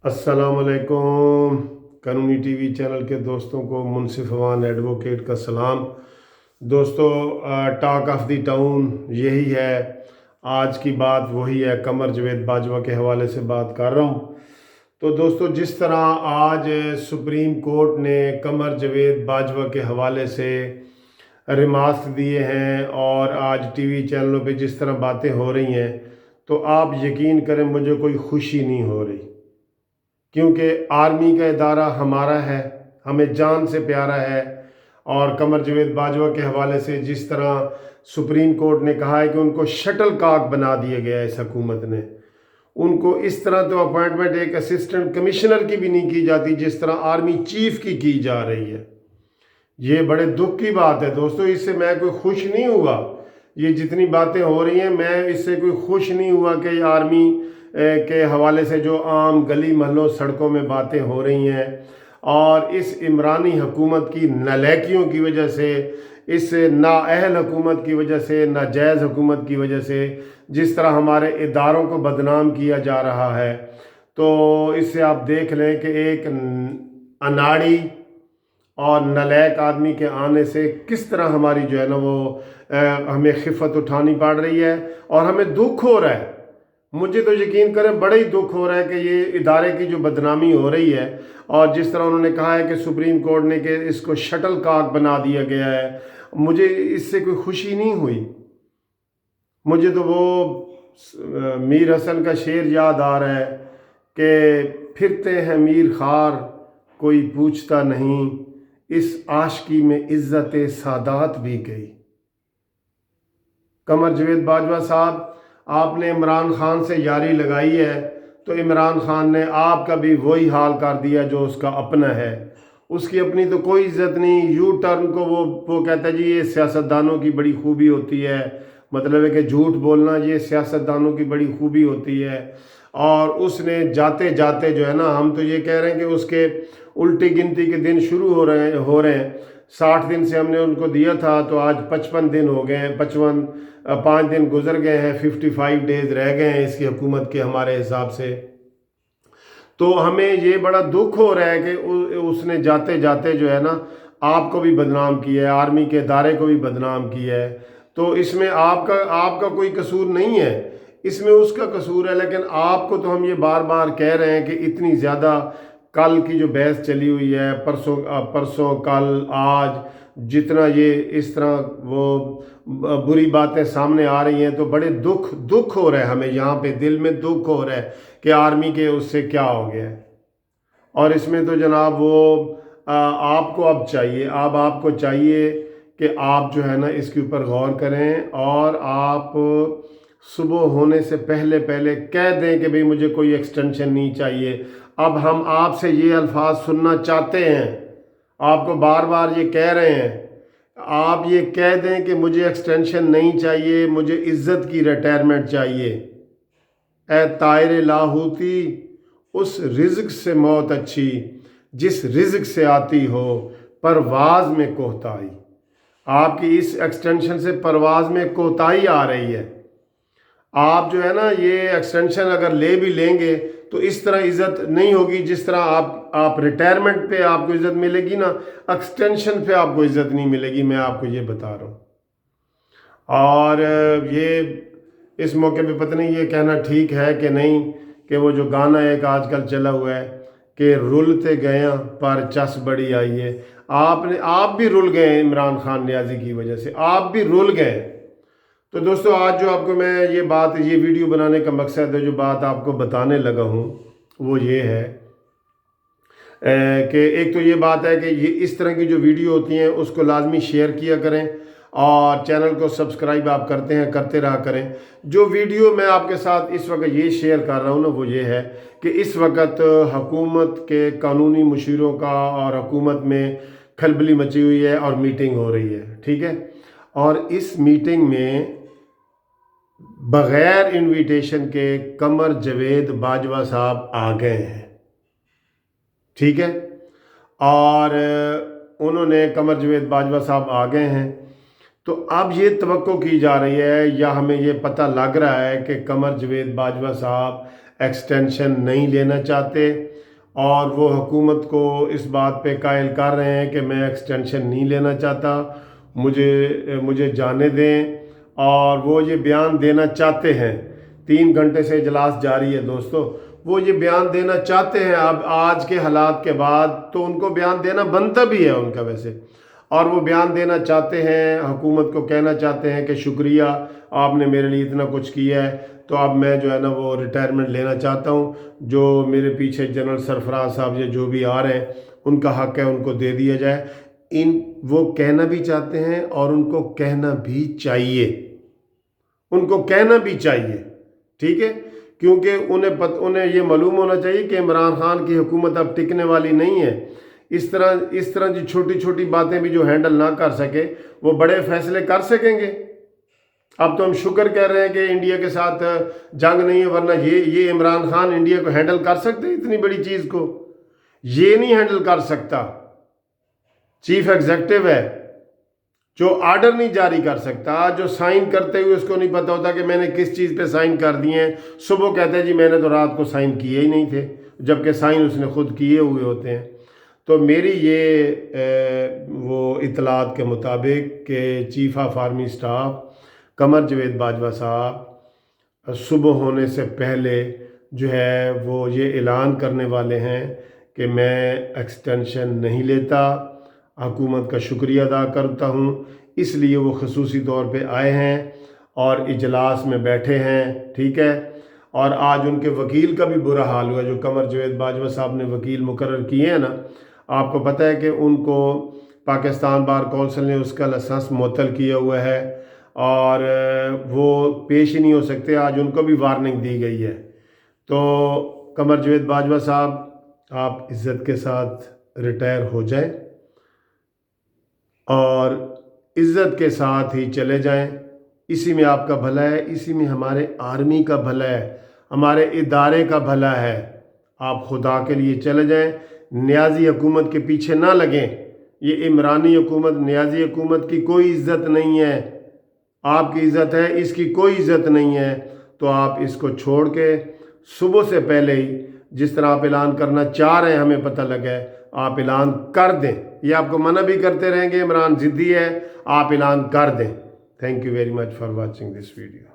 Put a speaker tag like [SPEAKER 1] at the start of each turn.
[SPEAKER 1] अस्सलाम वालेकुम। कानूनी टीवी चैनल के दोस्तों को मुनसिफ अवान एडवोकेट का सलाम। दोस्तों, टॉक ऑफ द टाउन यही है। आज की बात वही है, कमर जावेद बाजवा के हवाले से बात कर रहा हूँ। तो दोस्तों, जिस तरह आज सुप्रीम कोर्ट ने कमर जावेद बाजवा के हवाले से रिमार्क्स दिए हैं और आज टीवी चैनलों पे जिस तरह बातें हो रही हैं, तो आप यकीन करें मुझे कोई खुशी नहीं हो रही, क्योंकि आर्मी का इदारा हमारा है, हमें जान से प्यारा है। और कमर जावेद बाजवा के हवाले से जिस तरह सुप्रीम कोर्ट ने कहा है कि उनको शटल कॉक बना दिया गया है इस हुकूमत ने, उनको इस तरह तो अपॉइंटमेंट एक असिस्टेंट कमिश्नर की भी नहीं की जाती जिस तरह आर्मी चीफ की जा रही है। ये बड़े दुख की बात है दोस्तों। इससे मैं कोई खुश नहीं हुआ। ये जितनी बातें हो रही हैं, मैं इससे कोई खुश नहीं हुआ कि आर्मी के हवाले से जो आम गली महलों सड़कों में बातें हो रही हैं और इस इमरानी हुकूमत की नालायकियों की वजह से, इस नाअहल हुकूमत की वजह से, नाजायज़ हुकूमत की वजह से जिस तरह हमारे इदारों को बदनाम किया जा रहा है, तो इससे आप देख लें कि एक अनाड़ी और नालायक आदमी के आने से किस तरह हमारी जो है ना वो हमें खिफ़त उठानी पड़ रही है और हमें दुख हो रहा है। मुझे तो यकीन करें बड़ा ही दुख हो रहा है कि ये इदारे की जो बदनामी हो रही है और जिस तरह उन्होंने कहा है कि सुप्रीम कोर्ट ने कि इसको शटल कॉक बना दिया गया है, मुझे इससे कोई खुशी नहीं हुई। मुझे तो वो मीर हसन का शेर याद आ रहा है कि फिरते हैं मीर खार कोई पूछता नहीं, इस आशिकी में इज्जत सादात भी गई। कमर जावेद बाजवा साहब, आपने इमरान खान से यारी लगाई है तो इमरान खान ने आपका भी वही हाल कर दिया जो उसका अपना है। उसकी अपनी तो कोई इज्जत नहीं। यू टर्न को वो कहता है जी ये सियासतदानों की बड़ी खूबी होती है, मतलब है कि झूठ बोलना ये सियासतदानों की बड़ी खूबी होती है। और उसने जाते जाते जो है ना, हम तो ये कह रहे हैं कि उसके उल्टी गिनती के दिन शुरू हो रहे हैं। 60 दिन से हमने उनको दिया था तो आज 55 दिन हो गए हैं, 5 दिन गुजर गए हैं, 55 डेज रह गए हैं इसकी हुकूमत के हमारे हिसाब से। तो हमें ये बड़ा दुख हो रहा है कि उसने जाते जाते जो है ना आपको भी बदनाम किया है, आर्मी के इदारे को भी बदनाम किया है। तो इसमें आपका कोई कसूर नहीं है, इसमें उसका कसूर है। लेकिन आपको तो हम ये बार बार कह रहे हैं कि इतनी ज़्यादा कल की जो बहस चली हुई है, परसों कल आज, जितना ये इस तरह वो बुरी बातें सामने आ रही हैं, तो बड़े दुख हो रहा है हमें। यहाँ पे दिल में दुख हो रहा है कि आर्मी के उससे क्या हो गया है। और इसमें तो जनाब वो आपको अब चाहिए, अब आपको चाहिए कि आप जो है ना इसके ऊपर गौर करें और आप सुबह होने से पहले पहले कह दें कि भाई मुझे कोई एक्सटेंशन नहीं चाहिए। अब हम आपसे ये अल्फाज सुनना चाहते हैं, आपको बार बार ये कह रहे हैं, आप ये कह दें कि मुझे एक्सटेंशन नहीं चाहिए, मुझे इज़्ज़त की रिटायरमेंट चाहिए। ए तायर लाहूती, उस रिज़्क से मौत अच्छी जिस रिज़्क से आती हो परवाज़ में कोताही। आपकी इस एक्सटेंशन से परवाज़ में कोताही आ रही है। आप जो है ना ये एक्सटेंशन अगर ले भी लेंगे तो इस तरह इज़्ज़त नहीं होगी जिस तरह आप रिटायरमेंट पे आपको इज़्ज़त मिलेगी ना, एक्सटेंशन पे आपको इज़्ज़त नहीं मिलेगी, मैं आपको ये बता रहा हूँ। और ये इस मौके पे पता नहीं ये कहना ठीक है कि नहीं कि वो जो गाना एक आजकल चला हुआ है कि रुलते गया पर चस बड़ी आई है। आप भी रुल गए इमरान खान नियाजी की वजह से, आप भी रुल गए। तो दोस्तों, आज जो आपको मैं ये वीडियो बनाने का मकसद है, जो बात आपको बताने लगा हूँ वो ये है कि एक तो ये बात है कि ये इस तरह की जो वीडियो होती हैं उसको लाजमी शेयर किया करें और चैनल को सब्सक्राइब आप करते हैं करते रहा करें। जो वीडियो मैं आपके साथ इस वक्त ये शेयर कर रहा हूँ ना वो ये है कि इस वक्त हुकूमत के कानूनी मुशीरों का और हुकूमत में खलबली मची हुई है और मीटिंग हो रही है, ठीक है। और इस मीटिंग में बग़ैर इनविटेशन के कमर जावेद बाजवा साहब आ गए हैं, ठीक है। और उन्होंने कमर जावेद बाजवा साहब आ गए हैं तो अब ये तवक्को की जा रही है या हमें ये पता लग रहा है कि कमर जावेद बाजवा साहब एक्सटेंशन नहीं लेना चाहते और वो हुकूमत को इस बात पे कायल कर रहे हैं कि मैं एक्सटेंशन नहीं लेना चाहता, मुझे जाने दें। और वो ये बयान देना चाहते हैं, 3 घंटे से इजलास जारी है दोस्तों, वो ये बयान देना चाहते हैं। अब आज के हालात के बाद तो उनको बयान देना बनता भी है उनका वैसे, और वो बयान देना चाहते हैं, हुकूमत को कहना चाहते हैं कि शुक्रिया आपने मेरे लिए इतना कुछ किया है, तो अब मैं जो है ना वो रिटायरमेंट लेना चाहता हूँ। जो मेरे पीछे जनरल सरफराज साहब या जो भी आ रहे हैं उनका हक है, उनको दे दिया जाए। वो कहना भी चाहते हैं और उनको कहना भी चाहिए, उनको कहना भी चाहिए, ठीक है, क्योंकि उन्हें ये मालूम होना चाहिए कि इमरान खान की हुकूमत अब टिकने वाली नहीं है। इस तरह की छोटी छोटी बातें भी जो हैंडल ना कर सके वो बड़े फैसले कर सकेंगे। अब तो हम शुक्र कह रहे हैं कि इंडिया के साथ जंग नहीं है, वरना ये इमरान खान इंडिया को हैंडल कर सकते इतनी बड़ी चीज़ को? ये नहीं हैंडल कर सकता। चीफ एग्जीक्यूटिव है जो आर्डर नहीं जारी कर सकता, जो साइन करते हुए उसको नहीं पता होता कि मैंने किस चीज़ पे साइन कर दिए हैं। सुबह कहते हैं जी मैंने तो रात को साइन किए ही नहीं थे, जबकि साइन उसने खुद किए हुए होते हैं। तो मेरी ये वो इतलात के मुताबिक कि chief of army staff Qamar Javed Bajwa साहब सुबह होने से पहले जो है वो ये ऐलान करने वाले हैं कि मैं एक्सटेंशन नहीं लेता, हुकूमत का शुक्रिया अदा करता हूँ। इसलिए वो खसूसी तौर पे आए हैं और इजलास में बैठे हैं, ठीक है। और आज उनके वकील का भी बुरा हाल हुआ, जो कमर जावेद बाजवा साहब ने वकील मुकर्रर किए हैं ना, आपको पता है कि उनको पाकिस्तान बार कौंसिल ने उसका लाइसेंस मुअत्तल किया हुआ है और वो पेश ही नहीं हो सकते। आज उनको भी वार्निंग दी गई है। तो कमर जावेद बाजवा साहब आप इज़्ज़त के साथ रिटायर हो जाएं और इज़्ज़त के साथ ही चले जाएं। इसी में आपका भला है, इसी में हमारे आर्मी का भला है, हमारे इदारे का भला है। आप खुदा के लिए चले जाएं, नियाज़ी हुकूमत के पीछे ना लगें। ये इमरानी हुकूमत, नियाज़ी हुकूमत की कोई इज़्ज़त नहीं है। आपकी इज़्ज़त है, इसकी कोई इज़्ज़त नहीं है। तो आप इसको छोड़ के सुबह से पहले ही, जिस तरह आप ऐलान करना चाह रहे हैं, हमें पता लगा है, आप ऐलान कर दें। ये आपको मना भी करते रहेंगे, इमरान ज़िद्दी है, आप ऐलान कर दें। Thank you very much for watching this video.